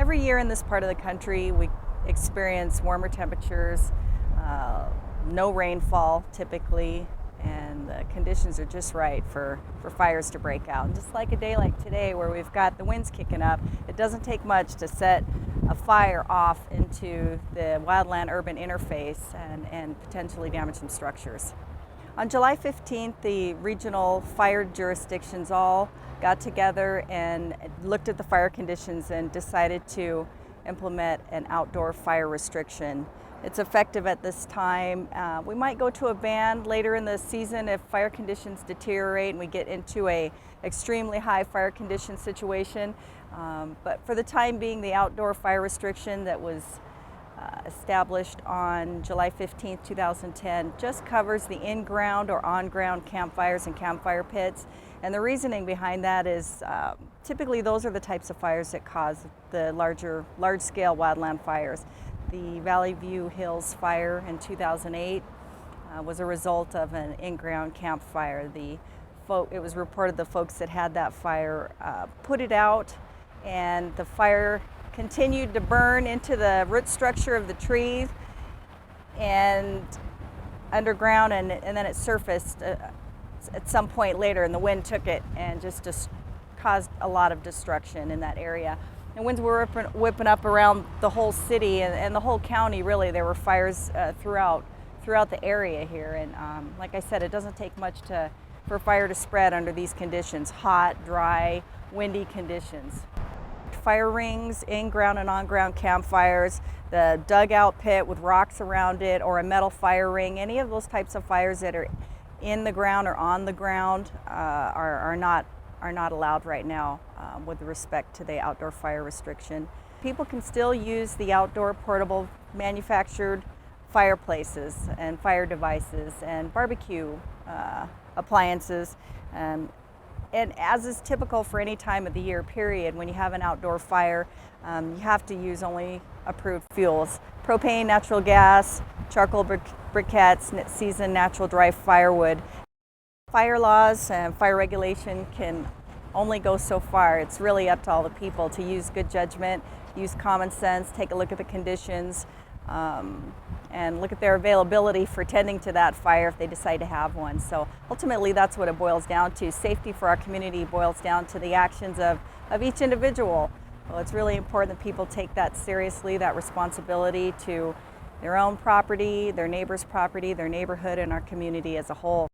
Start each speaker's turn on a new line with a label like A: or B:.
A: Every year in this part of the country, we experience warmer temperatures, no rainfall typically, and the conditions are just right for fires to break out. And just like a day like today where we've got the winds kicking up, it doesn't take much to set a fire off into the wildland-urban interface and potentially damage some structures. On July 15th, the regional fire jurisdictions all got together and looked at the fire conditions and decided to implement an outdoor fire restriction. It's effective at this time. We might go to a ban later in the season if fire conditions deteriorate and we get into a extremely high fire condition situation. But for the time being, the outdoor fire restriction that was established on July 15, 2010 just covers the in-ground or on-ground campfires and campfire pits. And the reasoning behind that is typically those are the types of fires that cause the large-scale wildland fires. The Valley View Hills fire in 2008 was a result of an in-ground campfire. It was reported the folks that had that fire put it out, and the fire continued to burn into the root structure of the trees and underground, and then it surfaced at some point later, and the wind took it and just caused a lot of destruction in that area. And winds were whipping up around the whole city and the whole county, really. There were fires throughout the area here, and like I said, it doesn't take much for fire to spread under these conditions: hot, dry, windy conditions. Fire rings, in-ground and on-ground campfires, the dugout pit with rocks around it, or a metal fire ring, any of those types of fires that are in the ground or on the ground are not allowed right now with respect to the outdoor fire restriction. People can still use the outdoor portable manufactured fireplaces and fire devices and barbecue appliances. And as is typical for any time of the year period, when you have an outdoor fire, you have to use only approved fuels: propane, natural gas, charcoal briquettes, seasoned natural dry firewood. Fire laws and fire regulation can only go so far. It's really up to all the people to use good judgment, use common sense, take a look at the conditions, and look at their availability for tending to that fire if they decide to have one. So ultimately, that's what it boils down to. Safety for our community boils down to the actions of each individual. Well, it's really important that people take that seriously, that responsibility to their own property, their neighbor's property, their neighborhood, and our community as a whole.